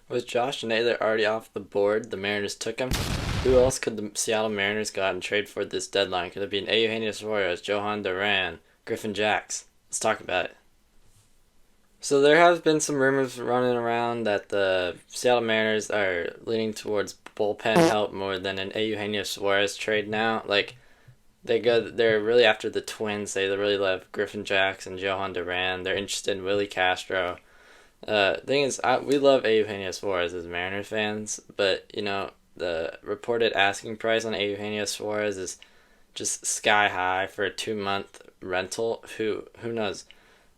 With Josh Naylor already off the board, the Mariners took him. Who else could the Seattle Mariners go out and trade for this deadline? Could it be an Eugenio Suarez, Johan Duran, Griffin Jacks? Let's talk about it. So there have been some rumors running around that the Seattle Mariners are leaning towards bullpen help more than an Eugenio Suarez trade now. Like they're really after the Twins. They really love Griffin Jacks and Johan Duran. They're interested in Willie Castro. Thing is, we love Eugenio Suarez as Mariners fans, but the reported asking price on Eugenio Suarez is just sky high for a 2 month rental. Who knows?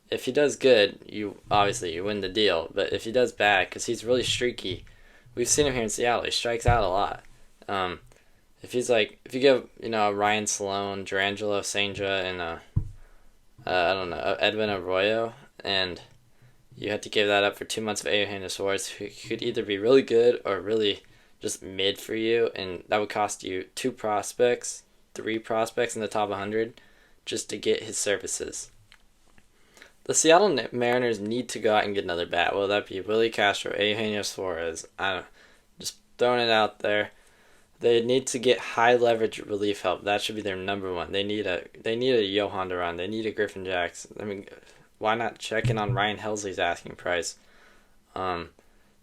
If he does good, you win the deal. But if he does bad, because he's really streaky, we've seen him here in Seattle. He strikes out a lot. Um, if you give a Ryan Sloan, Durangelo Sandra, and I don't know, Edwin Arroyo, and you had to give that up for 2 months of Eugenio Suarez, who could either be really good or really just mid for you, and that would cost you three prospects in the top 100 just to get his services. The Seattle Mariners need to go out and get another bat. Will that be Willie Castro, Eugenio Suarez? I don't know. Just throwing it out there. They need to get high leverage relief help. That should be their number one. They need a Johan Duran. They need a Griffin Jacks. I mean, why not check in on Ryan Helsley's asking price? Um,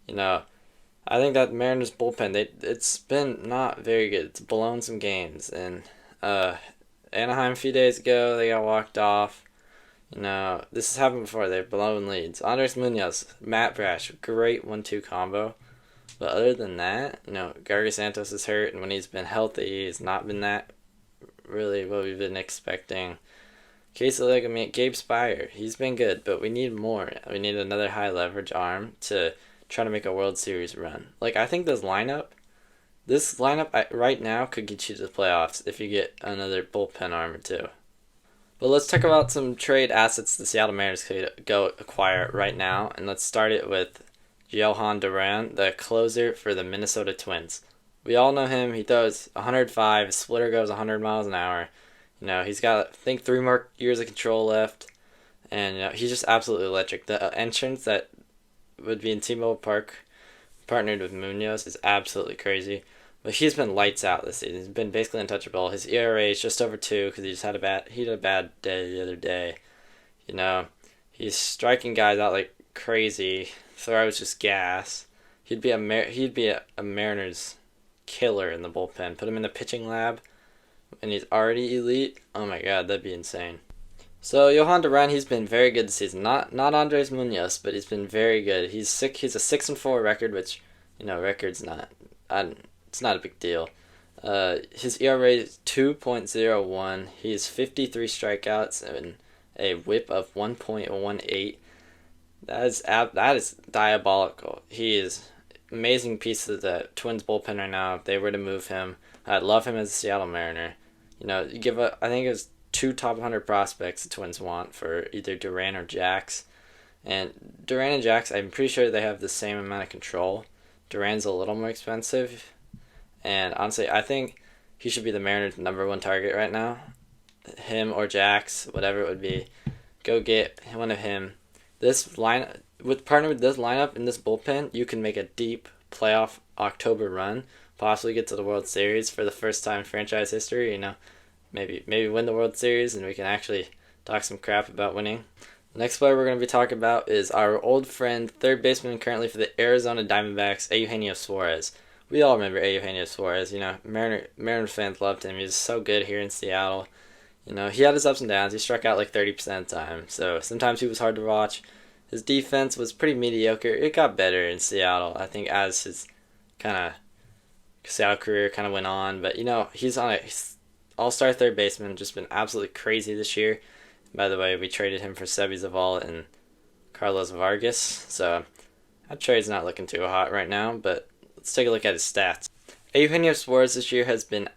you know, I think that Mariners bullpen it's been not very good. It's blown some games, and Anaheim a few days ago they got walked off. This has happened before. They've blown leads. Andres Munoz, Matt Brash, great 1-2 combo. But other than that, Garga Santos is hurt, and when he's been healthy, he's not been that really what we've been expecting. Case of ligament, Gabe Spire, he's been good, but we need more. We need another high leverage arm to try to make a World Series run. Like, I think this lineup right now could get you to the playoffs if you get another bullpen arm or two. But let's talk about some trade assets the Seattle Mariners could go acquire right now, and let's start it with Johan Duran, the closer for the Minnesota Twins. We all know him. He throws 105. His splitter goes 100 miles an hour. He's got, I think, 3 more years of control left. And, he's just absolutely electric. The entrance that would be in T-Mobile Park partnered with Munoz is absolutely crazy. But he's been lights out this season. He's been basically untouchable. His ERA is just over 2 because he had a bad day the other day. He's striking guys out like crazy. Throws just gas. He'd be a Mariners killer in the bullpen. Put him in the pitching lab, and he's already elite. Oh my god, that'd be insane. So Johan Duran, he's been very good this season. Not Andres Munoz, but he's been very good. He's sick. He's a 6-4 record, which record's not. It's not a big deal. His ERA is 2.01. He has 53 strikeouts and a WHIP of 1.18. That is diabolical. He is amazing piece of the Twins bullpen right now. If they were to move him, I'd love him as a Seattle Mariner. You give up. I think it was 2 top 100 prospects the Twins want for either Duran or Jax. And Duran and Jax, I'm pretty sure they have the same amount of control. Duran's a little more expensive, and honestly, I think he should be the Mariners' number one target right now. Him or Jax, whatever it would be, go get one of him. This line with partner with this lineup in this bullpen, you can make a deep playoff October run, possibly get to the World Series for the first time in franchise history. Maybe win the World Series, and we can actually talk some crap about winning. The next player we're going to be talking about is our old friend, third baseman currently for the Arizona Diamondbacks, Eugenio Suarez. We all remember Eugenio Suarez. Mariners fans loved him. He was so good here in Seattle. He had his ups and downs. He struck out like 30% of the time, so sometimes he was hard to watch. His defense was pretty mediocre. It got better in Seattle, I think, as his kind of Seattle career kind of went on. But, he's on a all-star third baseman, just been absolutely crazy this year. By the way, we traded him for Sebi Zavala and Carlos Vargas, so that trade's not looking too hot right now, but let's take a look at his stats. Eugenio Suarez this year has been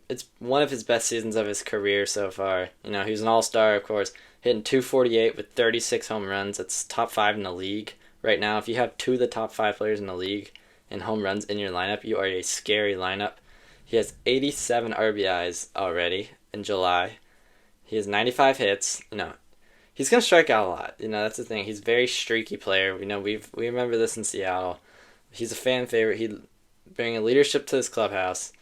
it's one of his best seasons of his career so far. He was an all-star, of course, hitting 248 with 36 home runs. That's top 5 in the league right now. If you have 2 of the top 5 players in the league and home runs in your lineup, you are a scary lineup. He has 87 RBIs already in July. He has 95 hits. he's gonna strike out a lot. That's the thing. He's a very streaky player. We remember this in Seattle. He's a fan favorite. He'd bring a leadership to this clubhouse.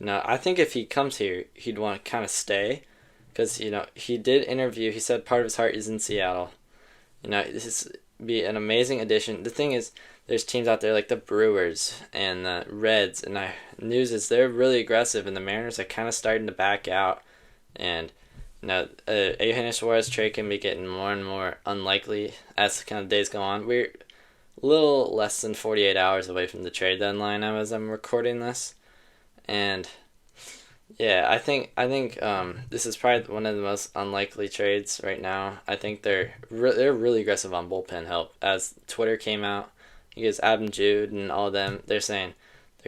I think if he comes here, he'd want to kind of stay, because he did interview. He said part of his heart is in Seattle. This would be an amazing addition. The thing is, there's teams out there like the Brewers and the Reds, and news is they're really aggressive, and the Mariners are kind of starting to back out. And Eugenio Suarez trade can be getting more and more unlikely as kind of days go on. We're a little less than 48 hours away from the trade deadline now as I'm recording this, and yeah, I think this is probably one of the most unlikely trades right now. I think they're really aggressive on bullpen help. As Twitter came out, you guys Adam Jude and all of them, they're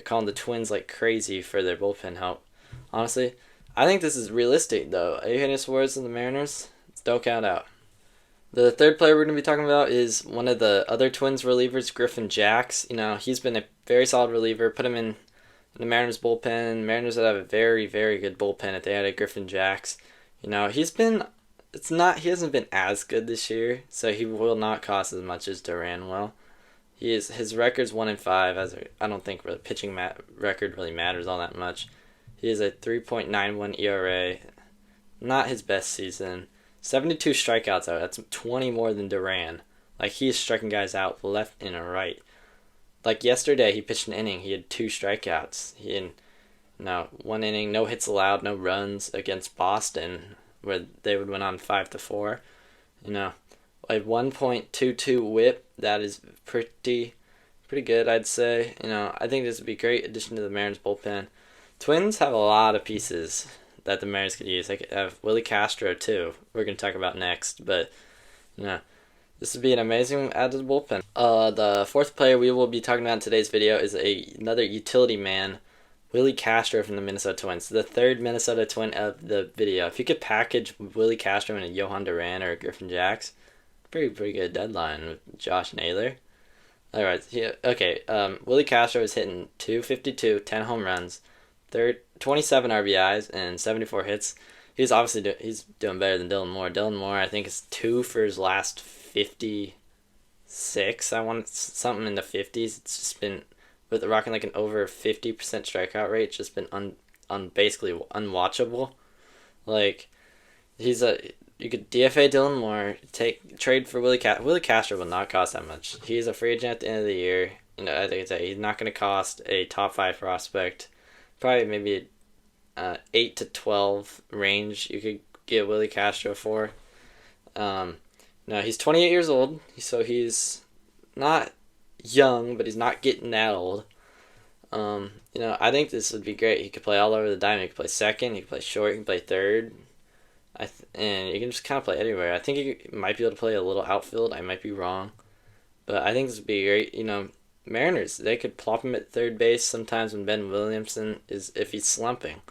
calling the Twins like crazy for their bullpen help. Honestly, I think this is realistic though. Eugenio Suarez and the Mariners, don't count out. The third player we're going to be talking about is one of the other Twins relievers, Griffin Jax. He's been a very solid reliever. Put him in the Mariners bullpen. Mariners would have a very, very good bullpen if they had a Griffin Jax. He hasn't been as good this year, so he will not cost as much as Duran will. His record's 1-5. I don't think the pitching record really matters all that much. He has a 3.91 ERA. Not his best season. 72 strikeouts though. That's 20 more than Duran. Like, he's striking guys out left and right. Like yesterday, he pitched an inning. He had 2 strikeouts. He had one inning, no hits allowed, no runs against Boston, where they would win on 5-4. A 1.22 WHIP. That is pretty good, I'd say. I think this would be a great addition to the Mariners bullpen. Twins have a lot of pieces that the Mariners could use. They could have Willie Castro too. We're gonna talk about next, but this would be an amazing add to the bullpen. The fourth player we will be talking about in today's video is another utility man, Willie Castro from the Minnesota Twins, the third Minnesota Twin of the video. If you could package Willie Castro in a Johan Duran or a Griffin Jax, pretty good deadline with Josh Naylor. Alright, Willie Castro is hitting .252, 10 home runs, 27 RBIs, and 74 hits. He's obviously he's doing better than Dylan Moore. Dylan Moore, I think, is 2 for his last 56. I want something in the 50s. It's just been with rocking like an over 50% strikeout rate. It's just been basically unwatchable. Like, you could DFA Dylan Moore, trade for Willie Castro. Willie Castro will not cost that much. He's a free agent at the end of the year. I think he's not going to cost a top 5 prospect. Probably maybe 8 to 12 range you could get Willie Castro for. He's 28 years old, so he's not young, but he's not getting that old. I think this would be great. He could play all over the diamond. He could play second, he could play short, he could play third. And you can just kind of play anywhere. I think he might be able to play a little outfield. I might be wrong. But I think this would be great. Mariners, they could plop him at third base sometimes when Ben Williamson if he's slumping.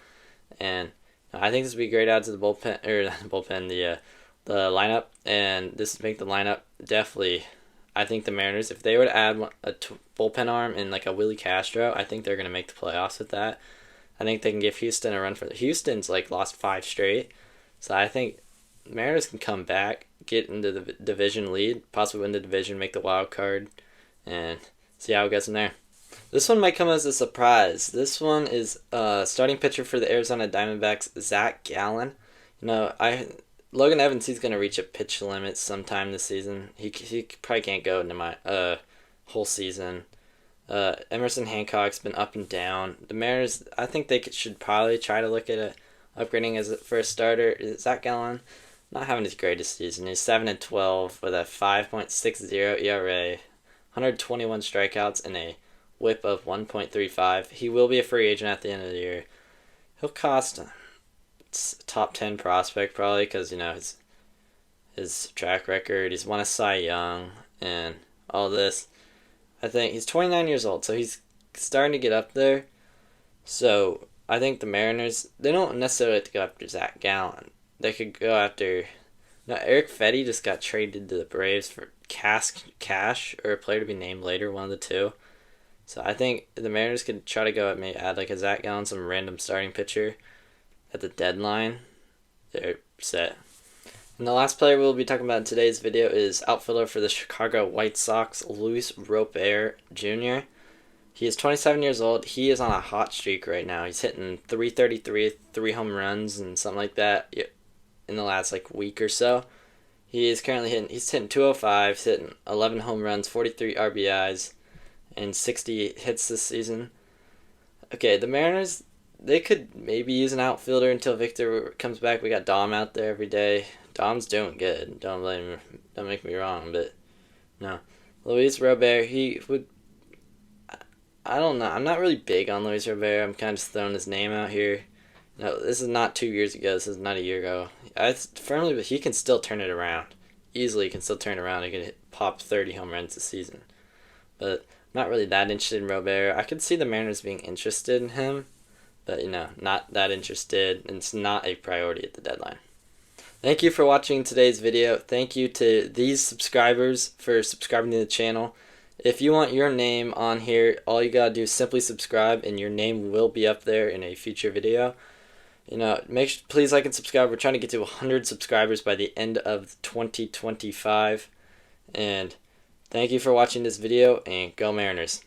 And I think this would be great add to the bullpen, the lineup. And this would make the lineup definitely, I think the Mariners, if they would add a bullpen arm and like a Willie Castro, I think they're going to make the playoffs with that. I think they can give Houston a run for it. Houston's lost 5 straight. So I think Mariners can come back, get into the division lead, possibly win the division, make the wild card, and see how it goes from there. This one might come as a surprise. This one is starting pitcher for the Arizona Diamondbacks, Zach Gallen. Logan Evans, he's going to reach a pitch limit sometime this season. He probably can't go into my whole season. Emerson Hancock's been up and down. The Mariners, I think they should probably try to look at upgrading as a first starter. Zach Gallen not having his greatest season. He's 7-12 with a 5.60 ERA, 121 strikeouts, and a WHIP of 1.35. He will be a free agent at the end of the year. He'll cost a top 10 prospect probably because his track record. He's won a Cy Young and all this. I think he's 29 years old, so he's starting to get up there. So I think the Mariners, they don't necessarily have to go after Zach Gallen. They could go after... Eric Fetty just got traded to the Braves for cash or a player to be named later, one of the two. So I think the Mariners could try to go add a Zach Gallen, some random starting pitcher at the deadline. They're set. And the last player we'll be talking about in today's video is outfielder for the Chicago White Sox, Luis Robert Jr. He is 27 years old. He is on a hot streak right now. He's hitting 333, 3 home runs, and something like that in the last week or so. He is currently hitting 205, he's hitting 11 home runs, 43 RBIs, and 60 hits this season. Okay, the Mariners, they could maybe use an outfielder until Victor comes back. We got Dom out there every day. Dom's doing good. Don't make me wrong, but no. Luis Robert, he would. I don't know. I'm not really big on Luis Robert. I'm kind of just throwing his name out here. No, this is not 2 years ago. This is not a year ago. I firmly, but he can still turn it around. Easily can still turn it around. He can pop 30 home runs this season. But I'm not really that interested in Robert. I could see the Mariners being interested in him, but not that interested, and it's not a priority at the deadline. Thank you for watching today's video. Thank you to these subscribers for subscribing to the channel. If you want your name on here, all you gotta do is simply subscribe, and your name will be up there in a future video. Please like and subscribe. We're trying to get to 100 subscribers by the end of 2025. And thank you for watching this video, and go Mariners.